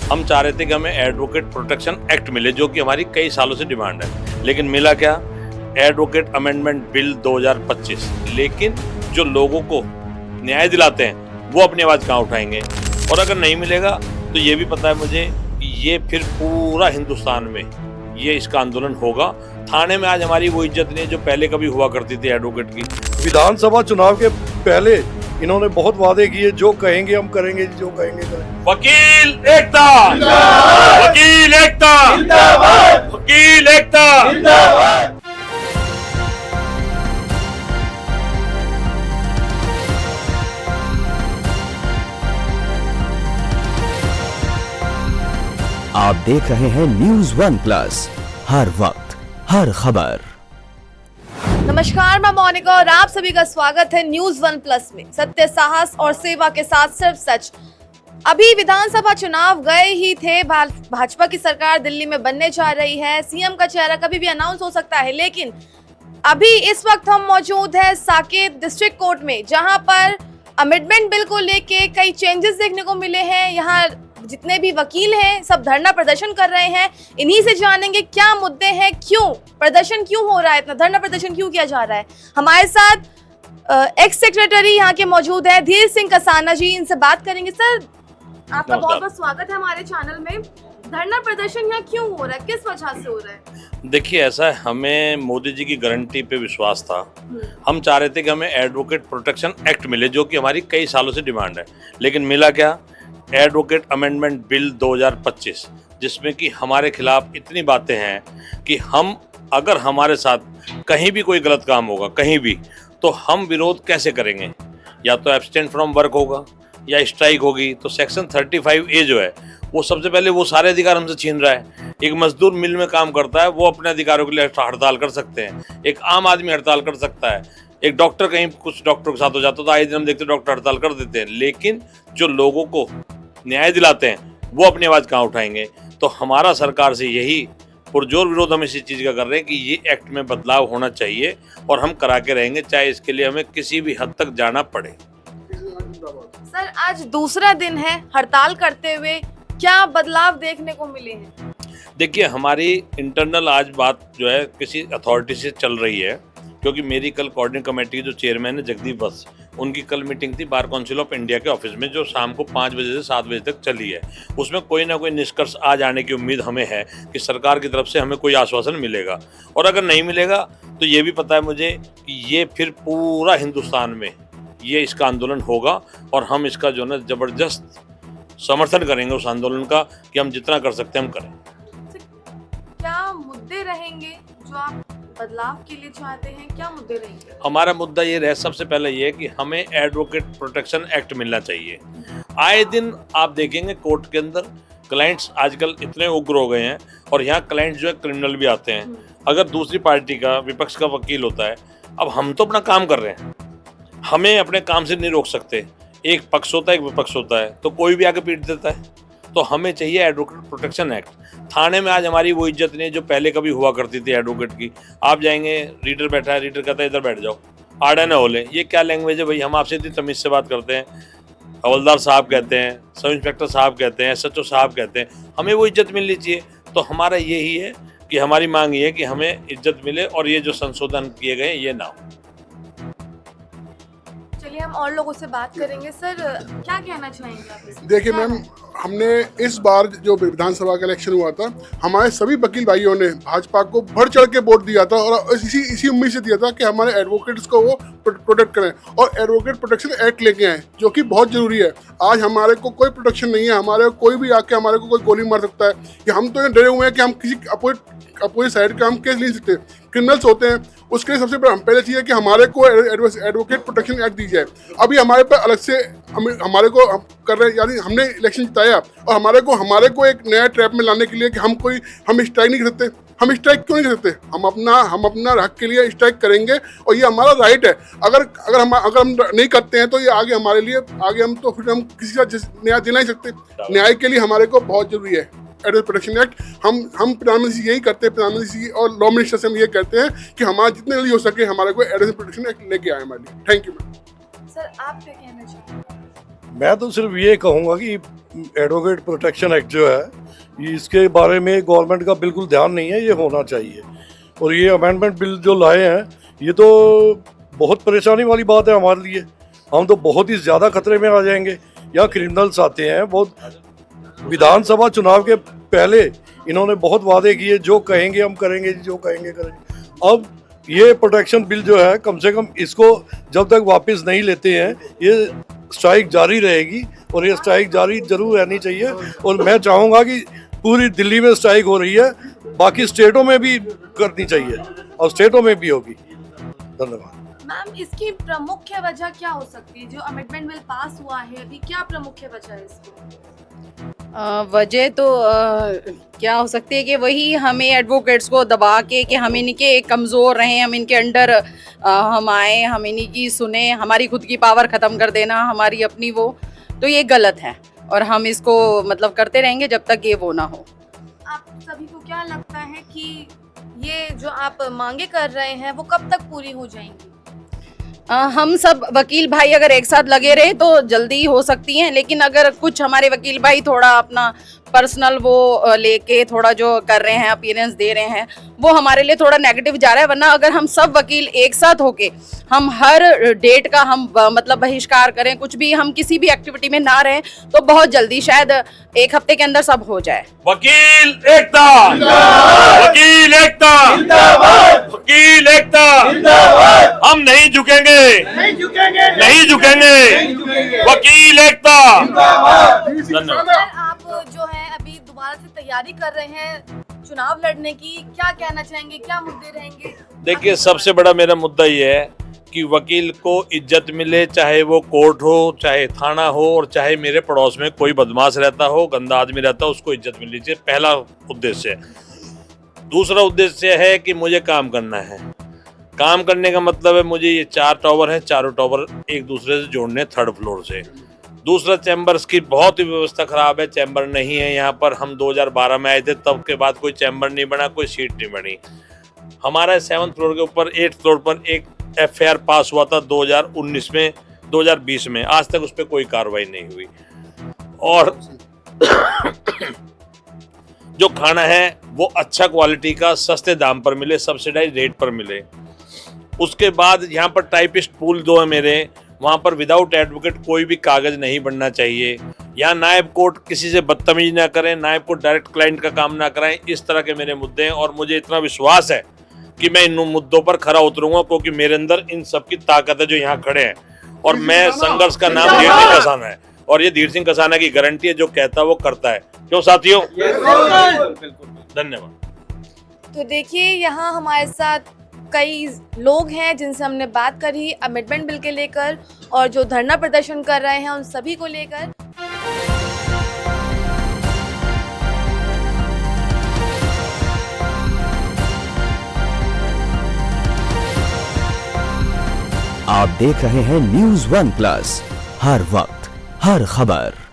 हम चाह रहे थे कि हमें एडवोकेट प्रोटेक्शन एक्ट मिले, जो कि हमारी कई सालों से डिमांड है, लेकिन मिला क्या? Advocate amendment bill 2025। लेकिन जो लोगों को न्याय दिलाते हैं वो अपनी आवाज़ कहाँ उठाएंगे? और अगर नहीं मिलेगा तो ये भी पता है मुझे कि ये फिर पूरा हिंदुस्तान में ये इसका आंदोलन होगा। थाने में आज हमारी वो इज्जत नहीं है जो पहले कभी हुआ करती थी एडवोकेट की। विधानसभा चुनाव के पहले इन्होंने बहुत वादे किए, जो कहेंगे हम करेंगे, जो कहेंगे करेंगे। वकील एकता, वकील एकता, वकील एकता। आप देख रहे हैं न्यूज़ वन प्लस, हर वक्त हर खबर। नमस्कार, मैं मोनिका और आप सभी का स्वागत है न्यूज़ वन प्लस में। सत्य, साहस और सेवा के साथ सिर्फ सच। अभी विधानसभा चुनाव गए ही थे। भाजपा की सरकार दिल्ली में बनने जा रही है। सीएम का चेहरा कभी भी अनाउंस हो सकता है, लेकिन अभी इस वक्त हम मौजूद है साकेत डिस्ट्रिक्ट कोर्ट में, जहां पर अमेंडमेंट बिल को लेके कई चेंजेस देखने को मिले हैं। यहाँ जितने भी वकील हैं सब धरना प्रदर्शन कर रहे हैं। इन्हीं से जानेंगे क्या मुद्दे हैं, क्यों प्रदर्शन क्यों हो रहा है, इतना धरना प्रदर्शन क्यों किया जा रहा है। हमारे साथ एक्स सेक्रेटरी यहाँ के मौजूद है धीर सिंह कसाना जी, इनसे बात करेंगे। सर, आपका बहुत बहुत स्वागत है हमारे चैनल में। धरना प्रदर्शन यहाँ क्यों हो रहा है, किस वजह से हो रहा है? देखिए, ऐसा है, हमें मोदी जी की गारंटी पे विश्वास था। हम चाह रहे थे कि हमें एडवोकेट प्रोटेक्शन एक्ट मिले, जो कि हमारी कई सालों से डिमांड है, लेकिन मिला क्या? एडवोकेट अमेंडमेंट बिल 2025, जिसमें कि हमारे खिलाफ इतनी बातें हैं कि हम अगर हमारे साथ कहीं भी कोई गलत काम होगा कहीं भी, तो हम विरोध कैसे करेंगे? या तो एब्सटेंट फ्रॉम वर्क होगा या स्ट्राइक होगी। तो सेक्शन 35A जो है वो सबसे पहले वो सारे अधिकार हमसे छीन रहा है। एक मजदूर मिल में काम करता है, वो अपने अधिकारों के लिए हड़ताल कर सकते हैं। एक आम आदमी हड़ताल कर सकता है। एक डॉक्टर, कहीं कुछ डॉक्टर के साथ हो जाता है तो आए दिन हम देखते हैं डॉक्टर हड़ताल कर देते हैं। लेकिन जो लोगों को न्याय दिलाते हैं वो अपनी आवाज़ कहाँ उठाएंगे? तो हमारा सरकार से यही पुरजोर विरोध हम इसी चीज़ का कर रहे हैं कि ये एक्ट में बदलाव होना चाहिए, और हम करा के रहेंगे, चाहे इसके लिए हमें किसी भी हद तक जाना पड़े। सर, आज दूसरा दिन है हड़ताल करते हुए, क्या बदलाव देखने को मिले हैं? देखिए, हमारी इंटरनल आज बात जो है किसी अथॉरिटी से चल रही है, क्योंकि मेरी कल कोऑर्डिनेटिंग कमेटी के जो चेयरमैन है जगदीप वत्स, उनकी कल मीटिंग थी बार काउंसिल ऑफ इंडिया के ऑफिस में, जो शाम को 5 बजे से 7 बजे तक चली है। उसमें कोई ना कोई निष्कर्ष आ जाने की उम्मीद हमें है कि सरकार की तरफ से हमें कोई आश्वासन मिलेगा। और अगर नहीं मिलेगा तो ये भी पता है मुझे कि ये फिर पूरा हिंदुस्तान में ये इसका आंदोलन होगा, और हम इसका जो है ज़बरदस्त समर्थन करेंगे उस आंदोलन का, कि हम जितना कर सकते हैं हम करें। क्या मुद्दे रहेंगे जो आप बदलाव के लिए चाहते हैं? क्या मुद्दे रहेंगे? हमारा मुद्दा ये रहे, सबसे पहले ये कि हमें एडवोकेट प्रोटेक्शन एक्ट मिलना चाहिए। आए दिन आप देखेंगे कोर्ट के अंदर क्लाइंट्स आजकल इतने उग्र हो गए हैं, और यहाँ क्लाइंट्स जो है क्रिमिनल भी आते हैं। अगर दूसरी पार्टी का, विपक्ष का वकील होता है, अब हम तो अपना काम कर रहे हैं, हमें अपने काम से नहीं रोक सकते। एक पक्ष होता है, एक विपक्ष होता है, तो कोई भी आके पीट देता है। तो हमें चाहिए एडवोकेट प्रोटेक्शन एक्ट। थाने में आज हमारी वो इज्जत नहीं है जो पहले कभी हुआ करती थी एडवोकेट की। आप जाएंगे, रीडर बैठा है, रीडर कहता है इधर बैठ जाओ, आड़े न होले। ये क्या लैंग्वेज है भाई? हम आपसे इतनी तमीज़ से बात करते हैं, हवलदार साहब कहते हैं, सब इंस्पेक्टर साहब कहते हैं, SHO साहब कहते हैं, हमें वो इज्जत मिलनी चाहिए। तो हमारा यही है कि हमारी मांग ये है कि हमें इज्जत मिले, और ये जो संशोधन किए गए ये ना हो। चलिए, हम और लोगों से बात करेंगे। सर, क्या कहना चाहेंगे आप इसमें? देखिए मैम, हमने इस बार जो विधानसभा का इलेक्शन हुआ था, हमारे सभी वकील भाइयों ने भाजपा को बढ़ चढ़ के वोट दिया था, और इसी उम्मीद से दिया था कि हमारे एडवोकेट्स को वो प्रोटेक्ट करें, और एडवोकेट प्रोटेक्शन एक्ट लेके आए, जो कि बहुत जरूरी है। आज हमारे को कोई प्रोटेक्शन नहीं है, हमारे कोई भी आके हमारे को कोई गोली मार सकता है, कि हम तो डरे हुए हैं कि हम किसी अपोजिट साइड का हम केस नहीं सकते। क्रिमिनल्स होते हैं, उसके लिए सबसे पहले चाहिए कि हमारे को एडवोकेट प्रोटेक्शन एक्ट दी जाए। अभी हमारे पर अलग से हमारे को कर रहे हैं, यानी हमने इलेक्शन जिताया, और हमारे को एक नया ट्रैप में लाने के लिए कि हम स्ट्राइक नहीं कर सकते। हम स्ट्राइक क्यों नहीं कर सकते? हम अपना हक के लिए स्ट्राइक करेंगे, और ये हमारा राइट है। अगर हम नहीं करते हैं तो ये आगे हमारे लिए, आगे हम तो फिर हम किसी का न्याय दे नहीं सकते। न्याय के लिए हमारे को बहुत जरूरी है एडवोकेट प्रोटेक्शन एक्ट। हम प्रधानमंत्री से यही करते हैं, प्रधानमंत्री जी और लॉ मिनिस्टर से हम ये कहते हैं कि हमारा जितने जल्दी हो सके हमारे को एडवोकेट प्रोटेक्शन एक्ट लेके आए हमारे लिए। Thank you ma'am. सर, आप क्या कहना चाहेंगे? मैं तो सिर्फ ये कहूँगा कि एडवोकेट प्रोटेक्शन एक्ट जो है, ये इसके बारे में गवर्नमेंट का बिल्कुल ध्यान नहीं है, ये होना चाहिए। और ये अमेंडमेंट बिल जो लाए हैं, ये तो बहुत परेशानी वाली बात है हमारे लिए। हम तो बहुत ही ज़्यादा खतरे में आ जाएंगे। यहाँ क्रिमिनल्स आते हैं बहुत। विधानसभा चुनाव के पहले इन्होंने बहुत वादे किए, जो कहेंगे हम करेंगे, जो कहेंगे करेंगे। अब ये प्रोटेक्शन बिल जो है, कम से कम इसको जब तक वापस नहीं लेते हैं, ये स्ट्राइक जारी रहेगी और ये स्ट्राइक जारी जरूर रहनी चाहिए। और मैं चाहूँगा कि पूरी दिल्ली में स्ट्राइक हो रही है, बाकी स्टेटों में भी करनी चाहिए और स्टेटों में भी होगी। धन्यवाद। मैम, इसकी प्रमुख वजह क्या हो सकती है? जो अमेंडमेंट बिल पास हुआ है अभी, क्या प्रमुख वजह है इसकी? वजह तो क्या हो सकती है कि वही हमें एडवोकेट्स को दबा के कि हम इनके कमज़ोर रहें, हम इनके अंडर हम आए, हम इन्हीं की सुने, हमारी खुद की पावर ख़त्म कर देना, हमारी अपनी वो, तो ये गलत है और हम इसको मतलब करते रहेंगे जब तक ये वो ना हो। आप सभी को क्या लगता है कि ये जो आप मांगे कर रहे हैं वो कब तक पूरी हो जाएंगी? हम सब वकील भाई अगर एक साथ लगे रहे तो जल्दी हो सकती हैं, लेकिन अगर कुछ हमारे वकील भाई थोड़ा अपना पर्सनल वो लेके थोड़ा जो कर रहे हैं, अपीयरेंस दे रहे हैं, वो हमारे लिए थोड़ा नेगेटिव जा रहा है। वरना अगर हम सब वकील एक साथ होके हम हर डेट का हम मतलब बहिष्कार करें, कुछ भी हम किसी भी एक्टिविटी में ना रहें, तो बहुत जल्दी शायद 1 हफ्ते के अंदर सब हो जाए। वकील एकता, वकील एकता, वकील एकता, हम नहीं झुकेंगे, नहीं झुकेंगे, वकील एकता। धन्यवाद। आप जो है अभी दोबारा से तैयारी कर रहे हैं चुनाव लड़ने की, क्या कहना चाहेंगे, क्या मुद्दे रहेंगे? देखिए, सबसे बड़ा मेरा मुद्दा ये है कि वकील को इज्जत मिले, चाहे वो कोर्ट हो, चाहे थाना हो, और चाहे मेरे पड़ोस में कोई बदमाश रहता हो, गंदा आदमी रहता हो, उसको इज्जत मिलनी चाहिए। पहला उद्देश्य है। दूसरा उद्देश्य है कि मुझे काम करना है। काम करने का मतलब है मुझे ये 4 टावर हैं, चारों टावर एक दूसरे से जोड़ने 3rd फ्लोर से। दूसरा, चैम्बर्स की बहुत ही व्यवस्था खराब है, चैम्बर नहीं है यहाँ पर। हम 2012 में आए थे, तब के बाद कोई चैम्बर नहीं बना, कोई सीट नहीं बनी। हमारा 7th फ्लोर के ऊपर 8th फ्लोर पर एक FIR पास हुआ था 2019 में, 2020 में, आज तक उस पर कोई कार्रवाई नहीं हुई। और जो खाना है वो अच्छा क्वालिटी का, सस्ते दाम पर मिले, सब्सिडाइज रेट पर मिले। उसके बाद यहाँ पर टाइपिस्ट पूल 2 है मेरे, वहाँ पर विदाउट एडवोकेट कोई भी कागज नहीं बनना चाहिए। यहाँ नायब कोर्ट किसी से बदतमीजी ना करें, नायब कोर्ट डायरेक्ट क्लाइंट का काम ना कराएं। इस तरह के मेरे मुद्दे हैं और मुझे इतना विश्वास है कि मैं इन मुद्दों पर खरा उतरूंगा, क्योंकि मेरे अंदर इन सब की ताकत है जो यहाँ खड़े हैं। और मैं संघर्ष का नाम धीर सिंह कसाना है, और ये धीर सिंह कसाना की गारंटी है, जो कहता है वो करता है। क्यों साथियों? धन्यवाद। तो देखिए, यहाँ हमारे साथ कई लोग हैं जिनसे हमने बात करी अमेंडमेंट बिल के लेकर, और जो धरना प्रदर्शन कर रहे हैं उन सभी को लेकर। आप देख रहे हैं News One Plus, हर वक्त हर खबर।